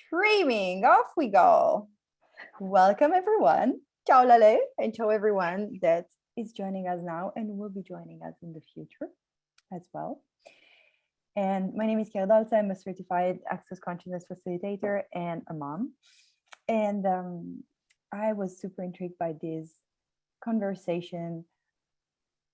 streaming. Off we go. Welcome, everyone. Ciao, Lale, and ciao, everyone that is joining us now and will be joining us in the future as well. And my name is Chiara Dalza. I'm a certified access consciousness facilitator and a mom. And I was super intrigued by this conversation,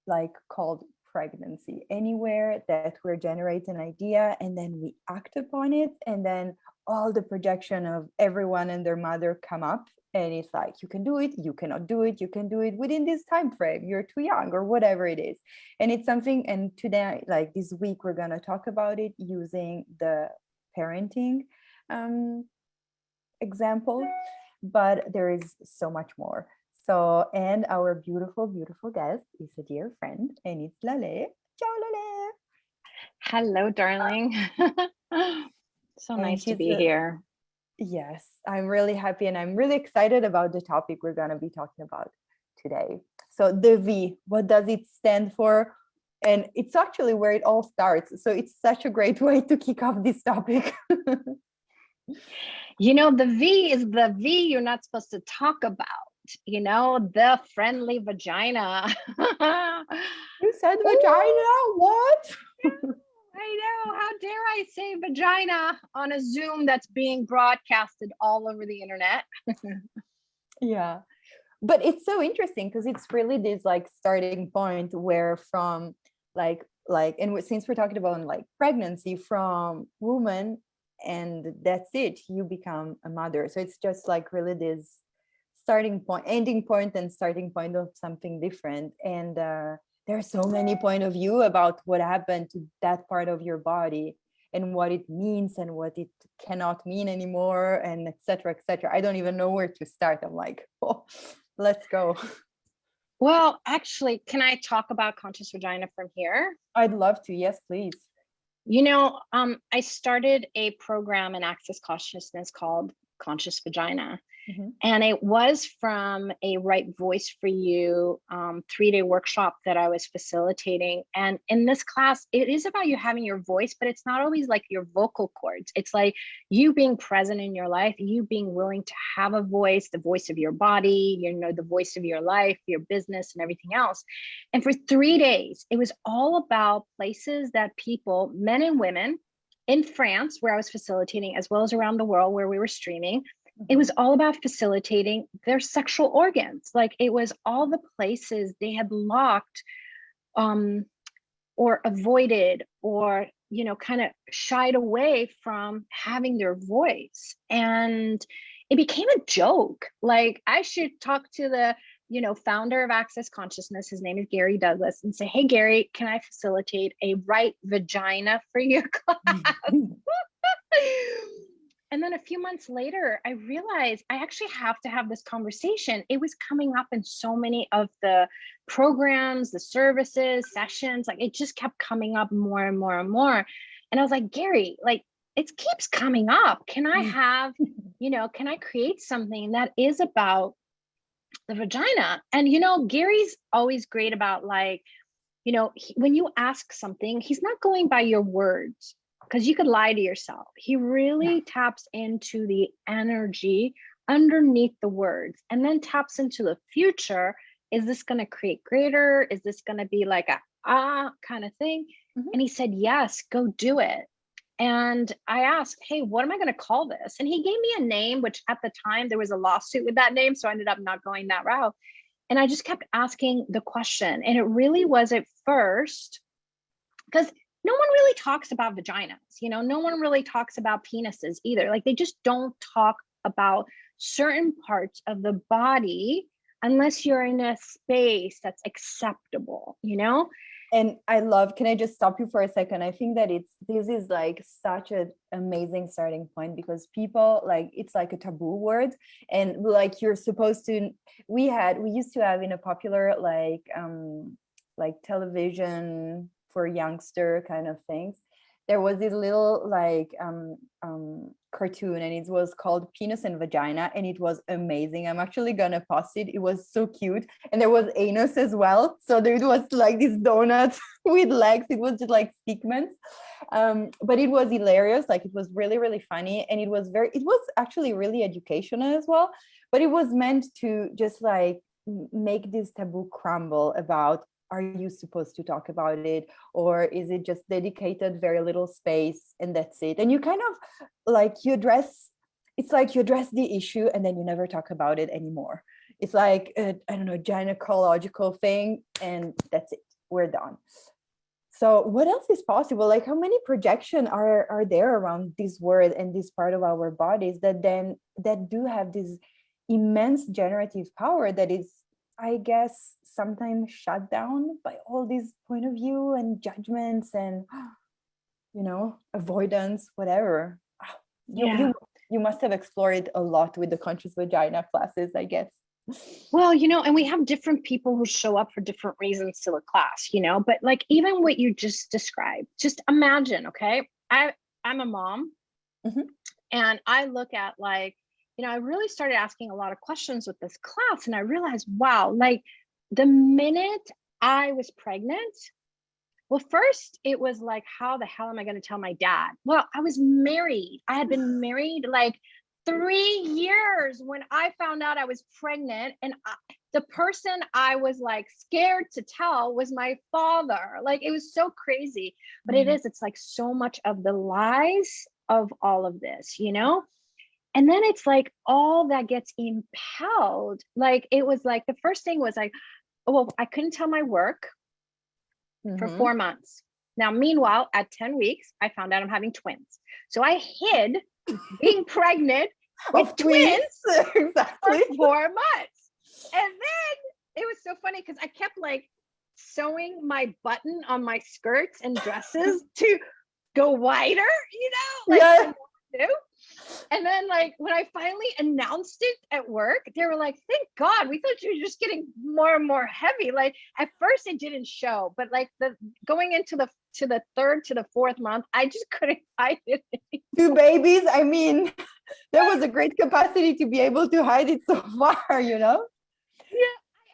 like called pregnancy. Anywhere that we're generating an idea and then we act upon it, and then all the projection of everyone and their mother come up, and it's like, you can do it, you cannot do it, you can do it within this time frame, you're too young, or whatever it is. And it's something, and today, like this week, we're going to talk about it using the parenting example, but there is so much more. So, and our beautiful, beautiful guest is a dear friend, and it's Lale. Ciao, Lale. Hello, darling. So nice to be here. Yes, I'm really happy, and I'm really excited about the topic we're going to be talking about today. So the V, what does it stand for? And it's actually where it all starts. So it's such a great way to kick off this topic. You know, the V is the V you're not supposed to talk about, you know, the friendly vagina. You said vagina? What? I know. How dare I say vagina on a Zoom that's being broadcasted all over the internet? Yeah. But it's so interesting because it's really this like starting point where from like and since we're talking about like pregnancy, from woman, and that's it, you become a mother. So it's just like really this starting point, ending point, and starting point of something different. And there are so many point of view about what happened to that part of your body and what it means and what it cannot mean anymore, and etc., etc. I don't even know where to start. I'm like, oh, let's go. Well, actually, can I talk about conscious vagina from here? I'd love to. Yes, please. You know, I started a program in Access Consciousness called Conscious Vagina. Mm-hmm. And it was from a Right Voice for You 3-day workshop that I was facilitating. And in this class, it is about you having your voice, but it's not always like your vocal cords. It's like you being present in your life, you being willing to have a voice, the voice of your body, you know, the voice of your life, your business, and everything else. And for 3 days, it was all about places that people, men and women, in France, where I was facilitating, as well as around the world where we were streaming, it was all about facilitating their sexual organs. Like it was all the places they had locked or avoided or, you know, kind of shied away from having their voice. And it became a joke. Like I should talk to the, you know, founder of Access Consciousness. His name is Gary Douglas, and say, hey, Gary, can I facilitate a right vagina for your class? And then a few months later, I realized I actually have to have this conversation. It was coming up in so many of the programs, the services, sessions, like it just kept coming up more and more and more. And I was like, Gary, like it keeps coming up. Can I have, you know, can I create something that is about the vagina? And, you know, Gary's always great about like, you know, when you ask something, he's not going by your words, because you could lie to yourself. He really taps into the energy underneath the words, and then taps into the future. Is this going to create greater? Is this going to be like a kind of thing? Mm-hmm. And he said, yes, go do it. And I asked, hey, what am I going to call this? And he gave me a name, which at the time there was a lawsuit with that name. So I ended up not going that route. And I just kept asking the question. And it really was at first, because no one really talks about vaginas, you know, no one really talks about penises either. Like they just don't talk about certain parts of the body unless you're in a space that's acceptable, you know? And I love, can I just stop you for a second? I think that this is like such an amazing starting point, because people like, it's like a taboo word, and like you're supposed to, we used to have in a popular like television for youngster kind of things, there was this little like cartoon, and it was called Penis and Vagina, and it was amazing. I'm actually gonna post it. It was so cute, and there was anus as well. So there was like this donut with legs. It was just like segments, but it was hilarious. Like it was really really funny, and it was actually really educational as well. But it was meant to just like make this taboo crumble about, are you supposed to talk about it, or is it just dedicated very little space and that's it? And you kind of like it's like you address the issue and then you never talk about it anymore. It's like I don't know, gynecological thing, and that's it, we're done. So what else is possible? Like how many projection are there around this word and this part of our bodies that do have this immense generative power that is, I guess, sometimes shut down by all these point of view and judgments and, avoidance, whatever. You, Yeah. you, you must have explored a lot with the conscious vagina classes, I guess. Well, and we have different people who show up for different reasons to a class, but like even what you just described, just imagine, okay? I'm a mom, Mhm. and I look at like, I really started asking a lot of questions with this class, and I realized, wow, like the minute I was pregnant, well, first it was like, how the hell am I going to tell my dad? Well, I was married. I had been married like 3 years when I found out I was pregnant, and the person I was like scared to tell was my father. Like it was so crazy, but it's like so much of the lies of all of this, and then it's like all that gets impelled. Like it was like the first thing was like, oh, well, I couldn't tell my work for 4 months. Now, meanwhile, at 10 weeks, I found out I'm having twins. So I hid being pregnant with twins Exactly. for 4 months. And then it was so funny because I kept like sewing my button on my skirts and dresses to go wider, like Yeah. And then like when I finally announced it at work, they were like, thank God, we thought you were just getting more and more heavy. Like at first it didn't show, but like the going into the third to the fourth month, I just couldn't hide it. 2 babies. I mean, there was a great capacity to be able to hide it so far, Yeah.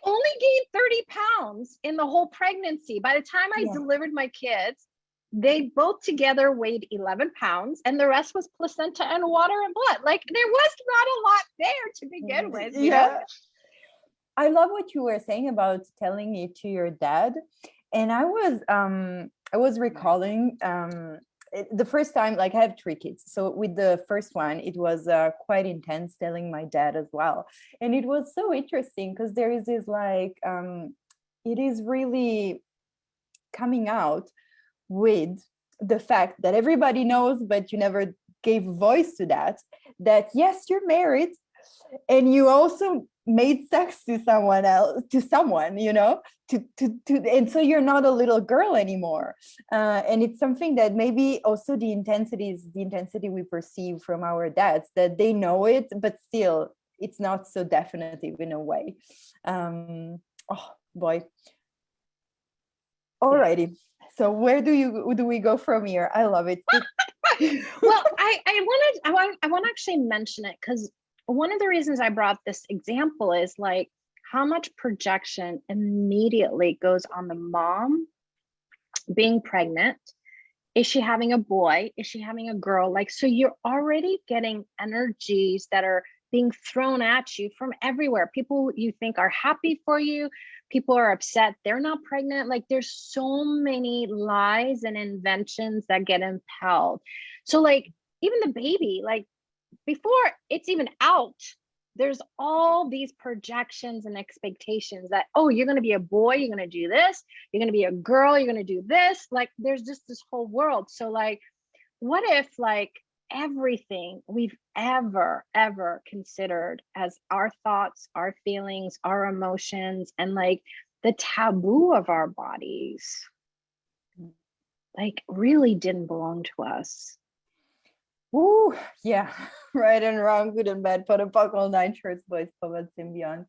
I only gained 30 pounds in the whole pregnancy. By the time I delivered my kids, they both together weighed 11 pounds, and the rest was placenta and water and blood. Like there was not a lot there to begin with. You know? I love what you were saying about telling it to your dad. And I was recalling the first time, like I have 3 kids. So with the first one, it was quite intense telling my dad as well. And it was so interesting because there is this like, it is really coming out with the fact that everybody knows, but you never gave voice to that yes, you're married and you also made sex to someone else, to someone, and so you're not a little girl anymore. And it's something that maybe also the intensity we perceive from our dads, that they know it, but still it's not so definitive in a way. Oh boy. Alrighty. So where do we go from here? I love it. Well, I want to actually mention it because one of the reasons I brought this example is like how much projection immediately goes on the mom being pregnant. Is she having a boy? Is she having a girl? Like, so you're already getting energies that are being thrown at you from everywhere. People you think are happy for you, people are upset they're not pregnant. Like there's so many lies and inventions that get impelled. So like even the baby, like before it's even out, there's all these projections and expectations that, oh, you're going to be a boy, you're going to do this, you're going to be a girl, you're going to do this. Like there's just this whole world. So like what if like everything we've ever considered as our thoughts, our feelings, our emotions, and like the taboo of our bodies like really didn't belong to us? Ooh, yeah. Right and wrong, good and bad, put a buckle, 9 shirts, boys, poets, and beyond.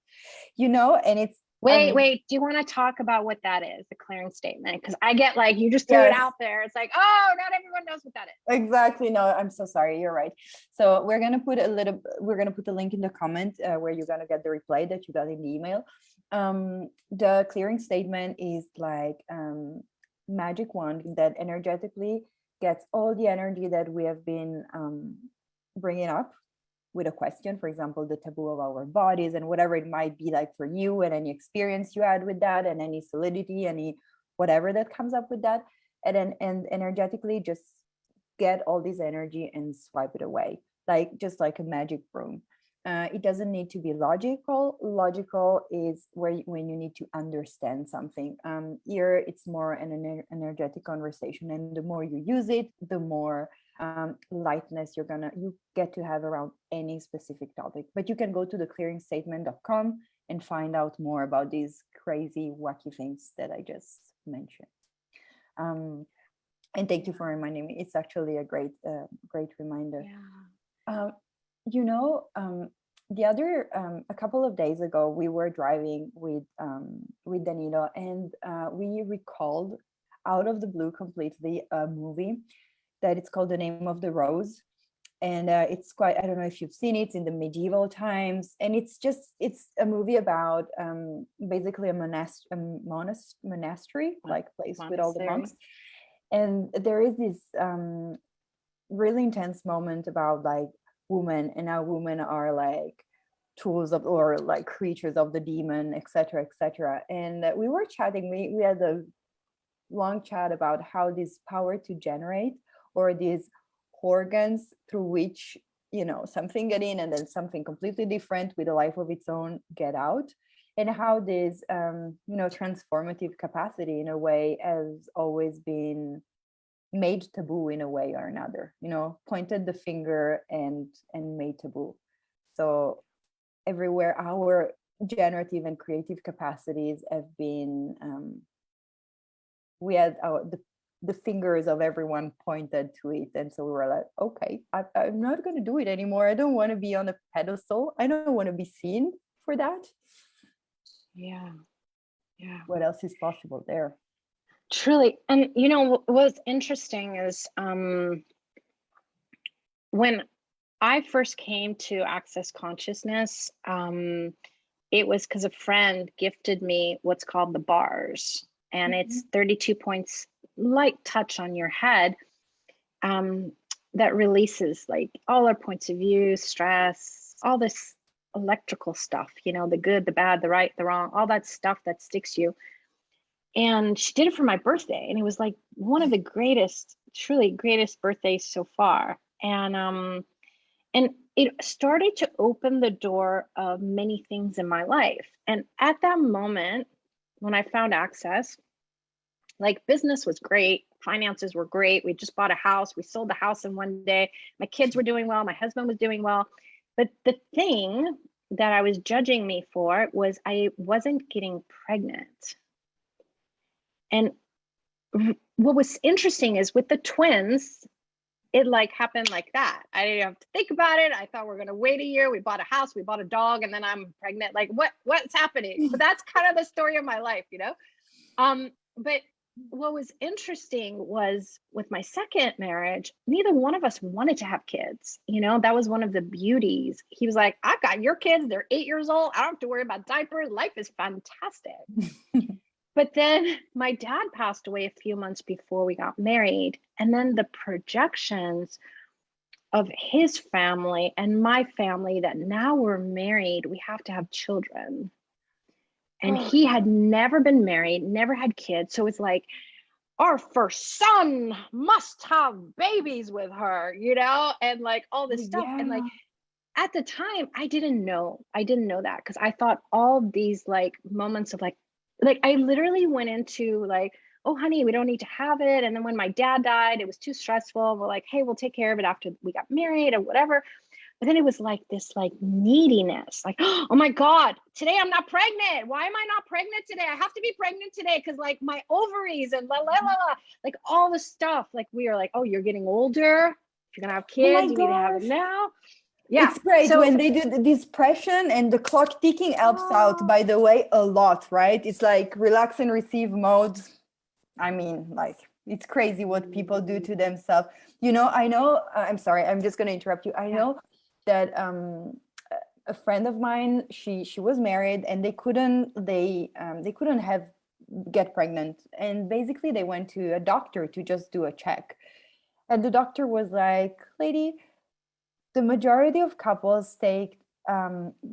And Wait, do you want to talk about what that is, the clearing statement? Because I get like, you just threw it Yes. out there. It's like, oh, not everyone knows what that is. Exactly. No, I'm so sorry. You're right. So we're gonna put the link in the comment where you're gonna get the reply that you got in the email. The clearing statement is like magic wand that energetically gets all the energy that we have been bringing up with a question, for example, the taboo of our bodies and whatever it might be like for you, and any experience you had with that, and any solidity, any whatever that comes up with that, and then and energetically just get all this energy and swipe it away, like just like a magic broom. It doesn't need to be logical. Logical is when you need to understand something. Here it's more an energetic conversation, and the more you use it, the more lightness you get to have around any specific topic. But you can go to theclearingstatement.com and find out more about these crazy wacky things that I just mentioned. And thank you for reminding me. It's actually a great reminder. The other a couple of days ago, we were driving with Danilo, and we recalled out of the blue completely a movie that it's called The Name of the Rose. And it's quite, I don't know if you've seen it, it's in the medieval times. And it's a movie about basically a monastery, like place with all the monks. And there is this really intense moment about like women, and how women are like tools of, or like creatures of the demon, etc., etc. And we were chatting, we had a long chat about how this power to generate, or these organs through which something get in and then something completely different with a life of its own get out, and how this transformative capacity in a way has always been made taboo in a way or another, pointed the finger and made taboo. So everywhere our generative and creative capacities have been, we had the fingers of everyone pointed to it. And so we were like, okay, I'm not going to do it anymore. I don't want to be on a pedestal. I don't want to be seen for that. Yeah. What else is possible there? Truly. And what's interesting is when I first came to Access Consciousness, it was because a friend gifted me what's called the bars. And it's 32 points, light touch on your head, that releases like all our points of view, stress, all this electrical stuff, the good, the bad, the right, the wrong, all that stuff that sticks you. And she did it for my birthday, and it was like one of the greatest, truly greatest birthdays so far. And it started to open the door of many things in my life. And at that moment, when I found Access, like business was great, finances were great. We just bought a house. We sold the house in one day. My kids were doing well. My husband was doing well. But the thing that I was judging me for was I wasn't getting pregnant. And what was interesting is with the twins, it like happened like that. I didn't have to think about it. I thought we're going to wait a year. We bought a house, we bought a dog, and then I'm pregnant. Like what's happening? But that's kind of the story of my life, But what was interesting was with my second marriage, neither one of us wanted to have kids. That was one of the beauties. He was like, I've got your kids. They're 8 years old. I don't have to worry about diapers. Life is fantastic. But then my dad passed away a few months before we got married. And then the projections of his family and my family that now we're married, we have to have children. And he had never been married, never had kids. So it's like, our first son must have babies with her, and like all this stuff. And like at the time, I didn't know that, because I thought all these like moments of like I literally went into like, oh honey, we don't need to have it. And then when my dad died, it was too stressful. We're like, hey, we'll take care of it after we got married or whatever. But then it was like this like neediness, like, oh my God, today I'm not pregnant. Why am I not pregnant today? I have to be pregnant today because like my ovaries and like all the stuff. Like we are like, oh, you're getting older. If you're gonna have kids, you need to have it now. Yeah. It's great So when they do this pression, and the clock ticking helps out, oh, by the way, a lot, right? It's like relax and receive mode. I mean, like, it's crazy what people do to themselves. I know, I'm sorry, I'm just going to interrupt you. I yeah. know that a friend of mine, she was married, and they couldn't have get pregnant, and basically they went to a doctor to just do a check, and the doctor was like, lady, the majority of couples take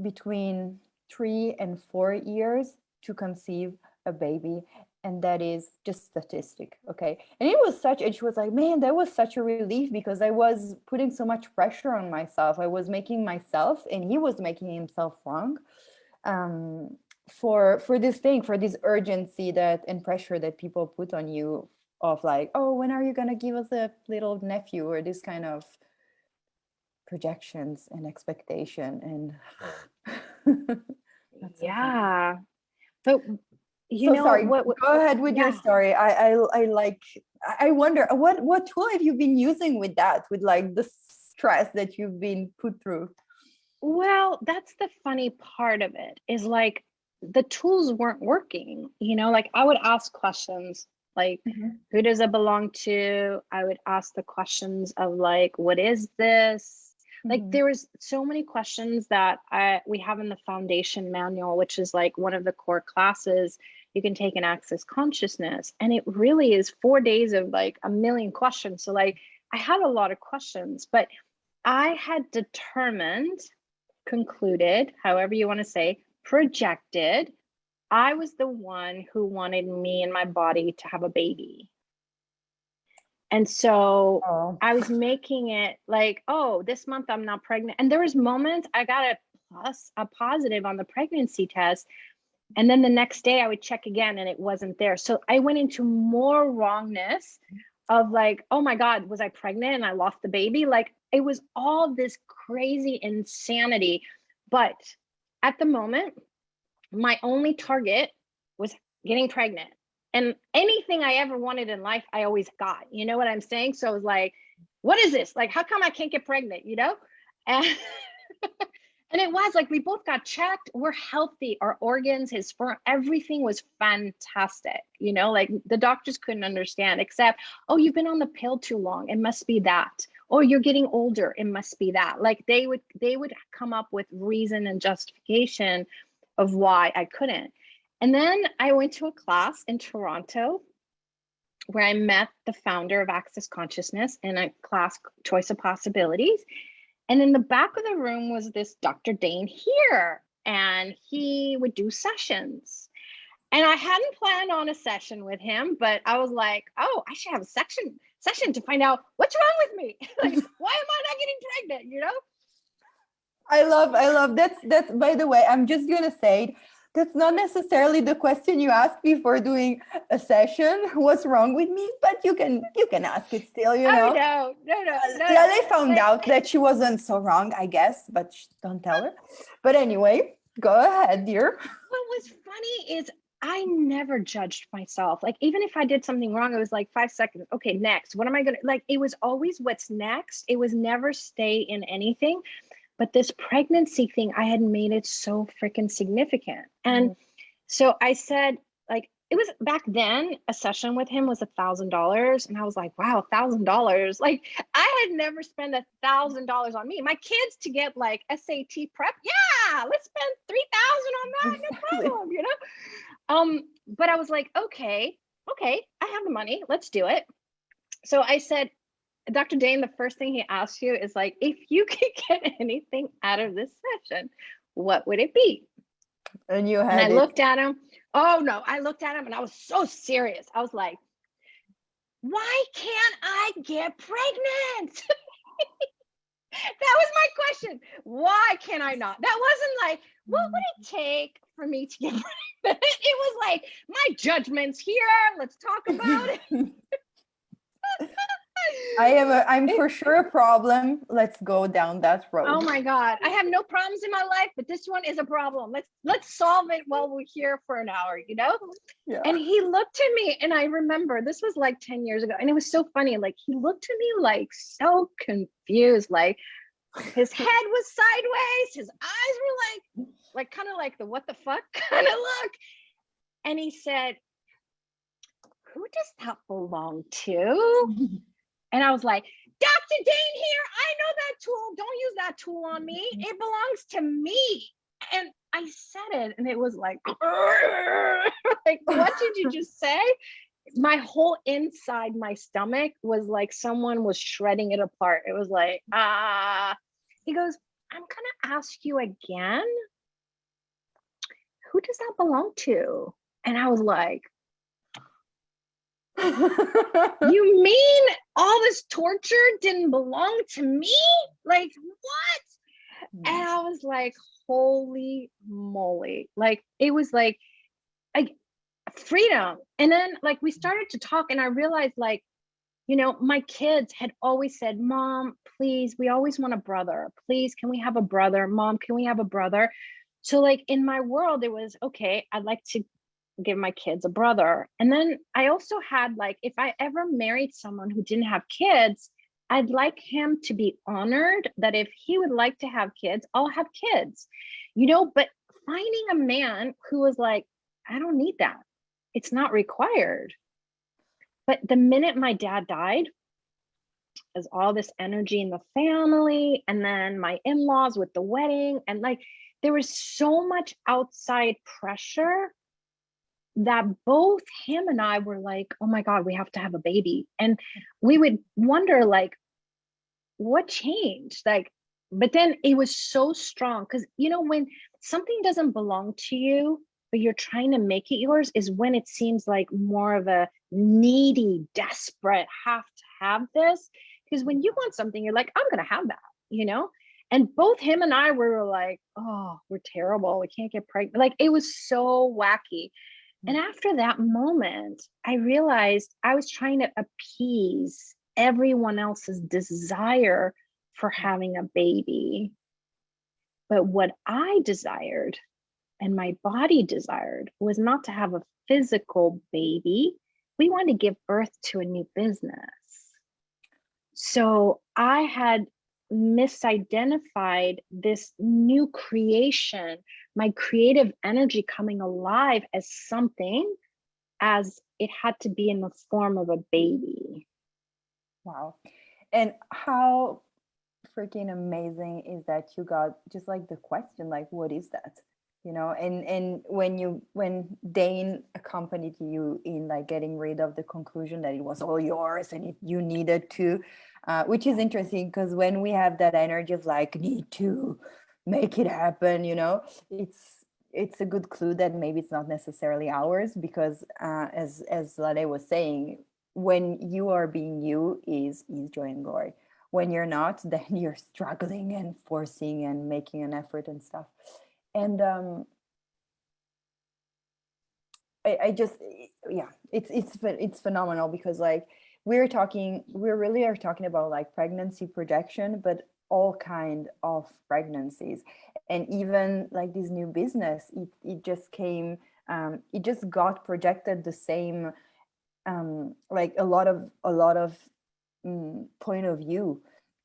between 3 and 4 years to conceive a baby. And that is just statistic. Okay. And and she was like, man, that was such a relief, because I was putting so much pressure on myself. I was making myself, and he was making himself wrong, for this thing, for this urgency that and pressure that people put on you, of like, oh, when are you going to give us a little nephew, or this kind of projections and expectation. And that's so funny. Yeah. But you So know sorry, what go ahead with your yeah. story. I like, I wonder what tool have you been using with that, with like the stress that you've been put through. Well, that's the funny part of it, is like the tools weren't working, like I would ask questions like, Mhm. who does it belong to? I would ask the questions of like, what is this? Like Mhm. there was so many questions that we have in the foundation manual, which is like one of the core classes you can take in Access Consciousness. And it really is 4 days of like a million questions. So like I had a lot of questions, but I had determined, concluded, however you want to say, projected, I was the one who wanted me and my body to have a baby. And so Oh. I was making it like, oh, this month I'm not pregnant. And there was moments I got a positive on the pregnancy test. And then the next day I would check again and it wasn't there. So I went into more wrongness of like, oh my God, was I pregnant and I lost the baby? Like it was all this crazy insanity. But at the moment, my only target was getting pregnant. And anything I ever wanted in life, I always got. You know what I'm saying? So I was like, what is this? Like, how come I can't get pregnant? And and it was like we both got checked. We're healthy. Our organs, his sperm, everything was fantastic. Like the doctors couldn't understand, except, oh, you've been on the pill too long. It must be that. Or you're getting older. It must be that. Like they would come up with reason and justification of why I couldn't. And then I went to a class in Toronto where I met the founder of Access Consciousness in a class, Choice of Possibilities. And in the back of the room was this Dr. Dane here, and he would do sessions. And I hadn't planned on a session with him, but I was like, oh, I should have a session to find out what's wrong with me. Like, why am I not getting pregnant? I love that's by the way, I'm just gonna say, that's not necessarily the question you ask before doing a session, what's wrong with me, but you can ask it still, Oh no. Lale found Like, out that she wasn't so wrong, I guess, but don't tell her. But anyway, go ahead, dear. what was funny is I never judged myself. Like, even if I did something wrong, it was like 5 seconds. Okay, next. What am I gonna like? It was always what's next. It was never stay in anything. But this pregnancy thing, I had made it so freaking significant. And so I said, like, it was back then, a session with him was $1,000. And I was like, wow, $1,000. Like, I had never spent $1,000 on me. My kids to get like SAT prep. Yeah, let's spend 3,000 on that. No Exactly. problem. But I was like, okay, I have the money. Let's do it. So I said, Dr. Dane, the first thing he asks you is like, if you could get anything out of this session, what would it be? And you And I had it. looked at him. Oh no, I looked at him and I was so serious. I was like, why can't I get pregnant? That was my question. Why can I not? That wasn't like, what would it take for me to get pregnant? It was like, my judgment's here. Let's talk about it. I'm for sure a problem. Let's go down that road. Oh my God. I have no problems in my life, but this one is a problem. Let's solve it while we're here for an hour, Yeah. And he looked at me, and I remember this was like 10 years ago. And it was so funny. Like he looked at me like so confused, like, His head was sideways. His eyes were like kind of like the what the fuck kind of look. And he said, who does that belong to? And I was like, Dr. Dane here. I know that tool. Don't use that tool on me. It belongs to me. And I said it, and it was like, like, what did you just say? My whole inside my stomach was like someone was shredding it apart. It was like, He goes, I'm gonna ask you again, who does that belong to? And I was like, you mean all this torture didn't belong to me? Like, what? And I was like, holy moly. Like, it was like freedom. And then like we started to talk, and I realized, like, you know, my kids had always said, Mom, please, we always want a brother. Please, can we have a brother? Mom, can we have a brother? So like in my world, it was, okay, I'd like to give my kids a brother. And then I also had like, if I ever married someone who didn't have kids, I'd like him to be honored that if he would like to have kids, I'll have kids, you know. But finding a man who was like, I don't need that. It's not required. But the minute my dad died, there's all this energy in the family, and then my in-laws with the wedding, and like there was so much outside pressure that both him and I were like, oh my God, we have to have a baby. And we would wonder, like, what changed? Like, but then it was so strong because, you know, when something doesn't belong to you, but you're trying to make it yours, is when it seems like more of a needy, desperate, have to have this. Because when you want something, you're like, I'm going to have that, you know? And both him and I were like, oh, we're terrible. We can't get pregnant. Like, it was so wacky. And after that moment, I realized I was trying to appease everyone else's desire for having a baby. But what I desired and my body desired was not to have a physical baby. We wanted to give birth to a new business. So I had misidentified this new creation, my creative energy coming alive, as something, as it had to be in the form of a baby. Wow. And how freaking amazing is that you got just like the question, like, what is that? You know, and when Dane accompanied you in like getting rid of the conclusion that it was all yours and you needed to, which is interesting because when we have that energy of like need to make it happen, you know, it's a good clue that maybe it's not necessarily ours, because as Lade was saying, when you are being you is joy and glory. When you're not, then you're struggling and forcing and making an effort and stuff. And I just, yeah, it's phenomenal because like we really are talking about like pregnancy projection, but all kind of pregnancies. And even like this new business, it just came, it just got projected the same, like a lot of point of view.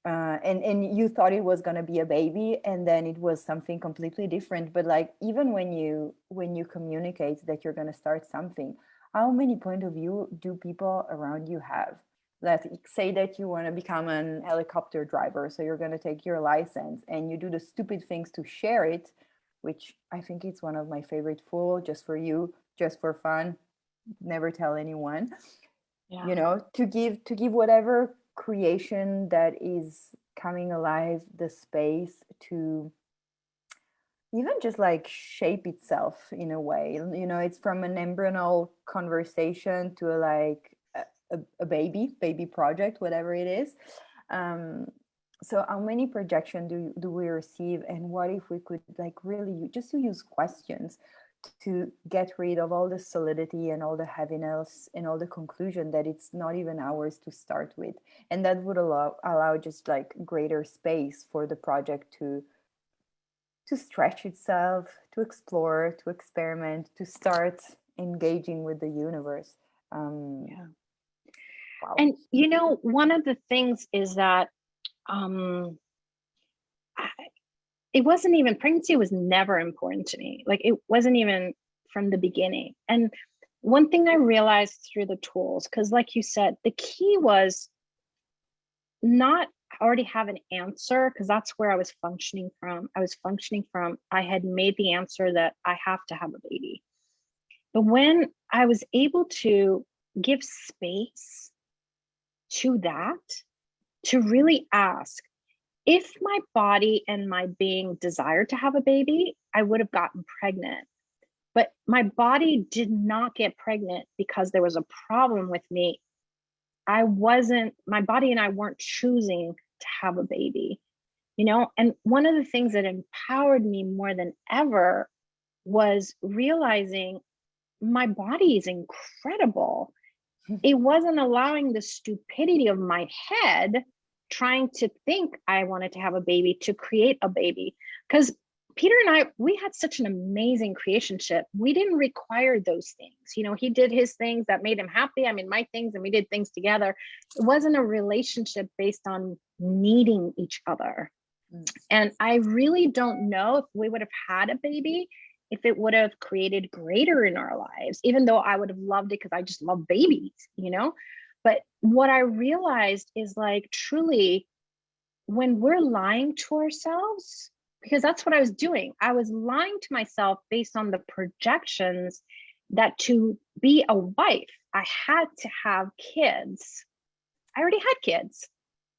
And you thought it was going to be a baby, and then it was something completely different. But like even when you communicate that you're going to start something, how many point of view do people around you have? Let's say that you want to become an helicopter driver, so you're going to take your license and you do the stupid things to share it, which I think it's one of my favorite fool, just for you, just for fun, never tell anyone. Yeah. You know, to give whatever creation that is coming alive the space to even just like shape itself in a way. You know, it's from an embryonal conversation to a baby project, whatever it is. So how many projection do we receive, and what if we could like really just to use questions to get rid of all the solidity and all the heaviness and all the conclusion that it's not even ours to start with. And that would allow just like greater space for the project to stretch itself, to explore, to experiment, to start engaging with the universe. Yeah. Wow. And you know, one of the things is that it wasn't even, pregnancy was never important to me. Like it wasn't even from the beginning. And one thing I realized through the tools, because like you said, the key was not already have an answer, because that's where I was functioning from. I had made the answer that I have to have a baby. But when I was able to give space to that, to really ask, if my body and my being desired to have a baby, I would have gotten pregnant. But my body did not get pregnant because there was a problem with me. My body and I weren't choosing to have a baby, you know? And one of the things that empowered me more than ever was realizing my body is incredible. It wasn't allowing the stupidity of my head trying to think I wanted to have a baby to create a baby. Because Peter and I, we had such an amazing creationship. We didn't require those things. You know, he did his things that made him happy. I mean, my things, and we did things together. It wasn't a relationship based on needing each other. And I really don't know if we would have had a baby, if it would have created greater in our lives, even though I would have loved it because I just love babies, you know? But what I realized is like, truly, when we're lying to ourselves, because that's what I was doing. I was lying to myself based on the projections that to be a wife, I had to have kids. I already had kids.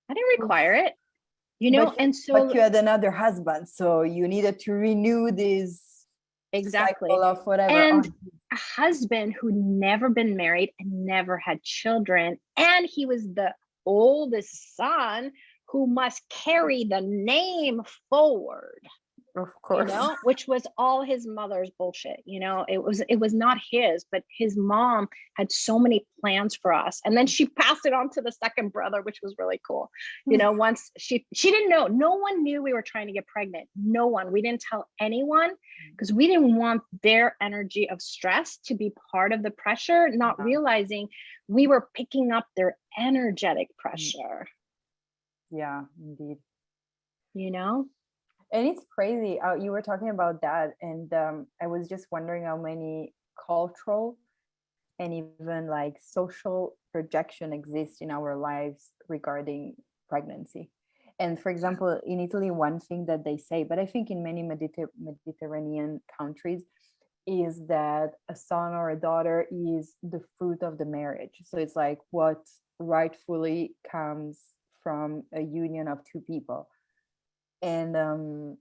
I didn't require it, you know? But you had another husband, so you needed to renew this cycle of whatever. And a husband who'd never been married and never had children. And he was the oldest son who must carry the name forward. Of course. You know, which was all his mother's bullshit. You know, it was not his, but his mom had so many plans for us. And then she passed it on to the second brother, which was really cool. You know, once she didn't know, no one knew we were trying to get pregnant. No one. We didn't tell anyone because we didn't want their energy of stress to be part of the pressure, not realizing we were picking up their energetic pressure. Yeah, indeed. You know? And it's crazy. You were talking about that, and I was just wondering how many cultural and even like social projection exist in our lives regarding pregnancy. And for example, in Italy, one thing that they say, but I think in many Mediterranean countries, is that a son or a daughter is the fruit of the marriage. So it's like what rightfully comes from a union of two people. And on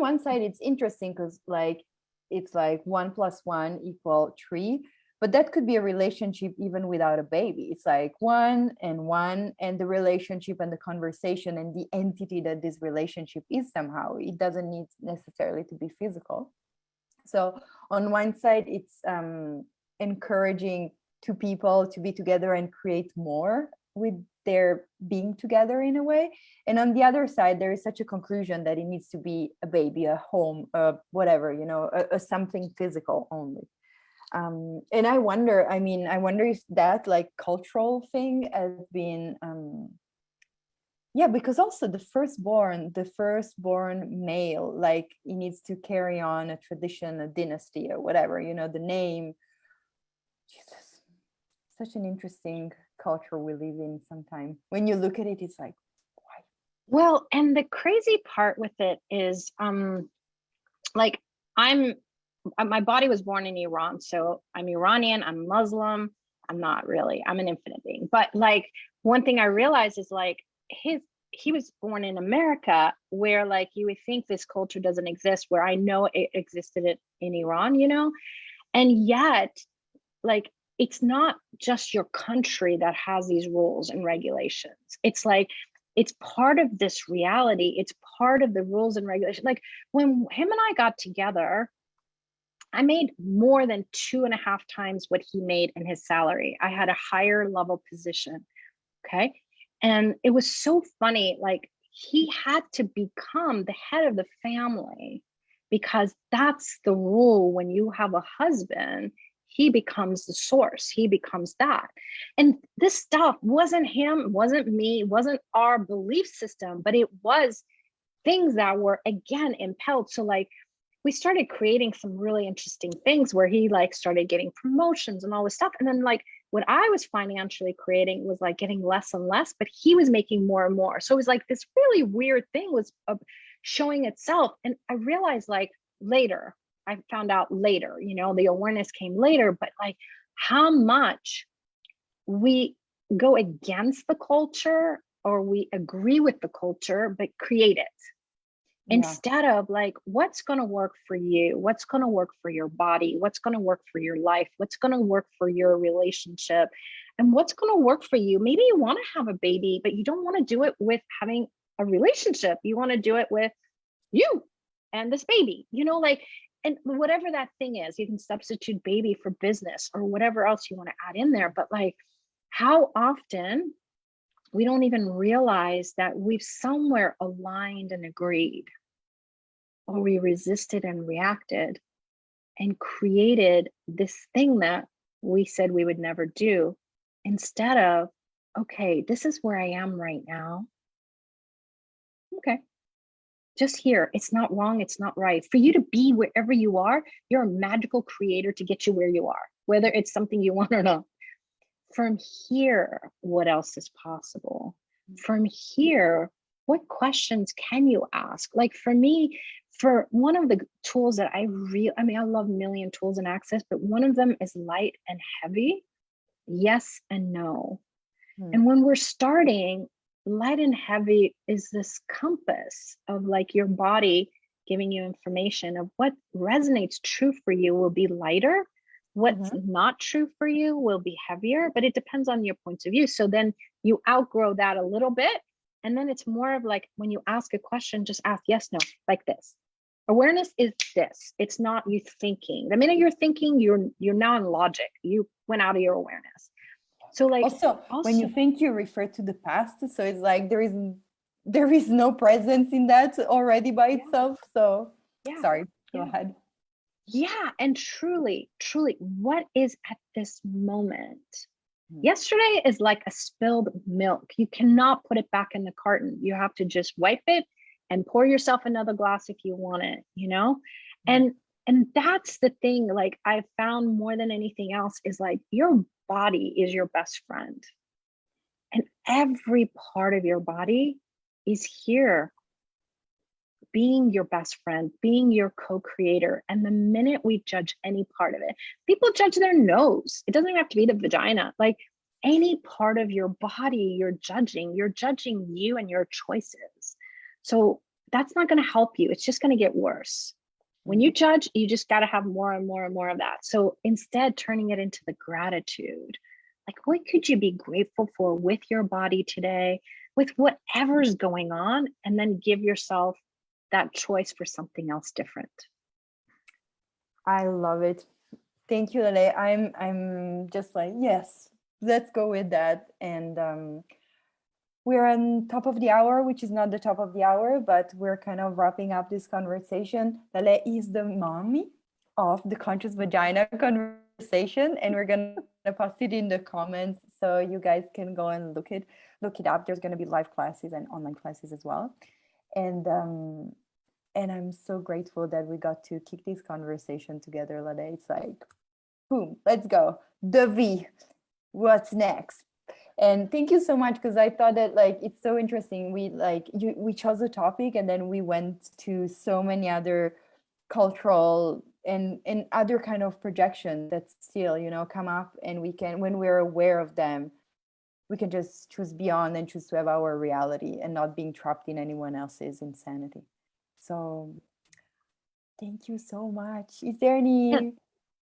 one side it's interesting because like it's like 1 + 1 = 3, but that could be a relationship even without a baby. It's like 1 and 1, and the relationship and the conversation and the entity that this relationship is, somehow it doesn't need necessarily to be physical. So on one side it's encouraging two people to be together and create more with their being together in a way, and on the other side there is such a conclusion that it needs to be a baby, a home, whatever, you know, a something physical only. And I wonder if that like cultural thing has been because also the firstborn male, like he needs to carry on a tradition, a dynasty or whatever, you know, the name. Jesus, such an interesting culture we live in sometimes. When you look at it, it's like, why? Well, and the crazy part with it is like my body was born in Iran, so I'm Iranian, I'm Muslim. I'm not really, I'm an infinite being. But like one thing I realized is like he was born in America, where like you would think this culture doesn't exist, where I know it existed in Iran, you know, and yet like it's not just your country that has these rules and regulations. It's like, it's part of this reality. It's part of the rules and regulations. Like when him and I got together, I made more than 2.5 times what he made in his salary. I had a higher level position. Okay. And it was so funny. Like he had to become the head of the family because that's the rule. When you have a husband, he becomes the source. He becomes that. And this stuff wasn't him, wasn't me, wasn't our belief system, but it was things that were again impelled. So like we started creating some really interesting things where he like started getting promotions and all this stuff. And then like what I was financially creating was like getting less and less, but he was making more and more. So it was like this really weird thing was showing itself. And I realized like later, I found out later, you know, the awareness came later, but like how much we go against the culture or we agree with the culture, but create it. Yeah. Instead of like, what's going to work for you? What's going to work for your body? What's going to work for your life? What's going to work for your relationship? And what's going to work for you? Maybe you want to have a baby, but you don't want to do it with having a relationship. You want to do it with you and this baby, you know, like, and whatever that thing is, you can substitute baby for business or whatever else you want to add in there. But like, how often we don't even realize that we've somewhere aligned and agreed, or we resisted and reacted and created this thing that we said we would never do, instead of, okay, this is where I am right now. Okay, just here. It's not wrong. It's not right. For you to be wherever you are, you're a magical creator to get you where you are, whether it's something you want or not. From here, what else is possible? From here, what questions can you ask? Like for me, for one of the tools that I love million tools in Access, but one of them is light and heavy, yes and no. And when we're starting, light and heavy is this compass of like your body giving you information of what resonates true for you will be lighter. What's not true for you will be heavier, but it depends on your points of view. So then you outgrow that a little bit. And then it's more of like, when you ask a question, just ask yes, no, like this. Awareness is this. It's not you thinking. The minute you're thinking, you're now in logic. You went out of your awareness. So like also when you think, you refer to the past. So it's like there is no presence in that already by itself. So sorry, go ahead. Yeah. And truly, what is at this moment? Yesterday is like a spilled milk. You cannot put it back in the carton. You have to just wipe it and pour yourself another glass if you want it, you know? And that's the thing, like I've found more than anything else is like your body is your best friend. And every part of your body is here being your best friend, being your co-creator. And the minute we judge any part of it, people judge their nose. It doesn't even have to be the vagina. Like any part of your body, you're judging you and your choices. So that's not going to help you. It's just going to get worse. When you judge, you just got to have more and more and more of that. So instead, turning it into the gratitude, like what could you be grateful for with your body today, with whatever's going on, and then give yourself that choice for something else different. I love it. Thank you, Lele. I'm just like, yes, let's go with that. And we're on top of the hour, which is not the top of the hour, but we're kind of wrapping up this conversation. Lele is the mommy of the Conscious Vagina conversation, and we're gonna post it in the comments so you guys can go and look it up. There's gonna be live classes and online classes as well. And I'm so grateful that we got to kick this conversation together, Lele. It's like, boom, let's go. The V, what's next? And thank you so much, because I thought that like it's so interesting. We chose a topic and then we went to so many other cultural and other kind of projections that still, you know, come up, and we can, when we're aware of them, we can just choose beyond and choose to have our reality and not being trapped in anyone else's insanity. So thank you so much. Is there any?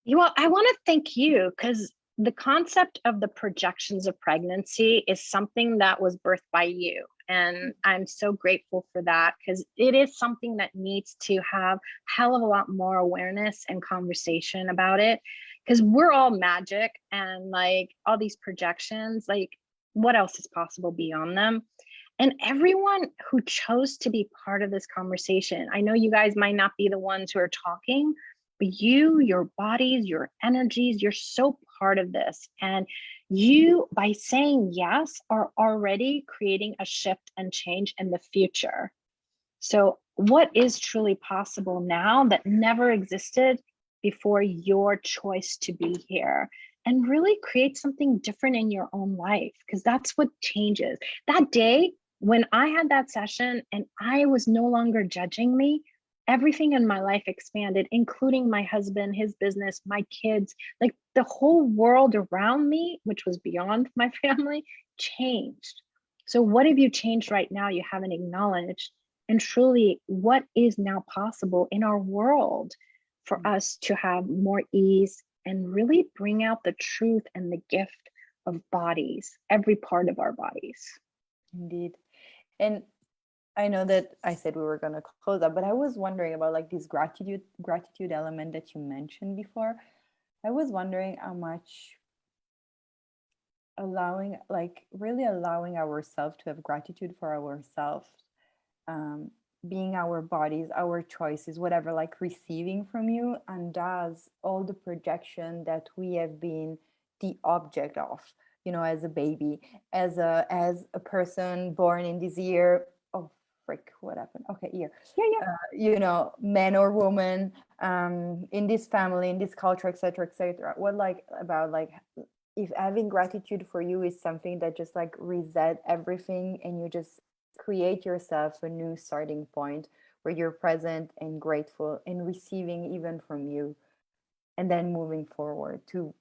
Well, I want to thank you, because the concept of the projections of pregnancy is something that was birthed by you. And I'm so grateful for that, because it is something that needs to have a hell of a lot more awareness and conversation about it, because we're all magic, and like all these projections, like what else is possible beyond them? And everyone who chose to be part of this conversation, I know you guys might not be the ones who are talking, but you, your bodies, your energies, you're so part of this. And you, by saying yes, are already creating a shift and change in the future. So what is truly possible now that never existed before your choice to be here? And really create something different in your own life, because that's what changes. That day when I had that session and I was no longer judging me, everything in my life expanded, including my husband, his business, my kids, like the whole world around me, which was beyond my family, changed. So what have you changed right now you haven't acknowledged? And truly, what is now possible in our world for us to have more ease and really bring out the truth and the gift of bodies, every part of our bodies. Indeed. And I know that I said we were going to close up, but I was wondering about like this gratitude element that you mentioned before. I was wondering how much really allowing ourselves to have gratitude for ourselves, being our bodies, our choices, whatever, like receiving from you, and does all the projection that we have been the object of, as a baby, as a person born in this year. Oh, frick, what happened? Okay, here. Man or woman, in this family, in this culture, etc., etc. What like about like if having gratitude for you is something that just like reset everything and you just create yourself a new starting point where you're present and grateful and receiving even from you, and then moving forward to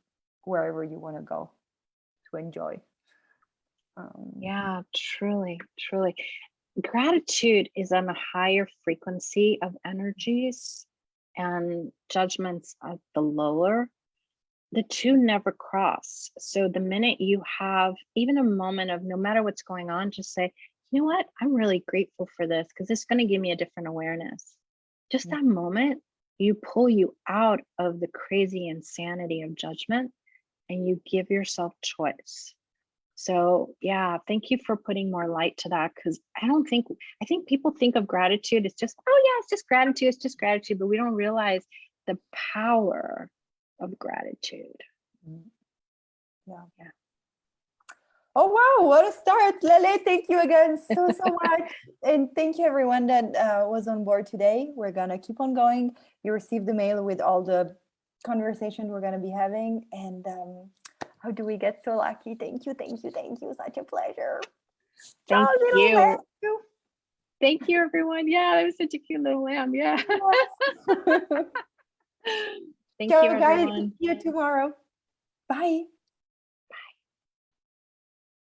wherever you want to go to enjoy. Yeah, truly, truly. Gratitude is on a higher frequency of energies, and judgments at the lower. The two never cross. So the minute you have even a moment of no matter what's going on, just say, you know what, I'm really grateful for this because it's going to give me a different awareness. Just that moment, you pull you out of the crazy insanity of judgment and you give yourself choice. So yeah, thank you for putting more light to that, because I think people think of gratitude as just, oh yeah, it's just gratitude, but we don't realize the power of gratitude. Yeah. Oh wow, what a start. Lele, thank you again so much. And thank you everyone that was on board today. We're gonna keep on going. You received the mail with all the conversations we're gonna be having. And how do we get so lucky? Thank you. Such a pleasure. Thank Ciao, little you. lamb. Thank you, everyone. Yeah, that was such a cute little lamb. Yeah. Yes. Thank Ciao, you, guys. everyone. See you tomorrow. Bye.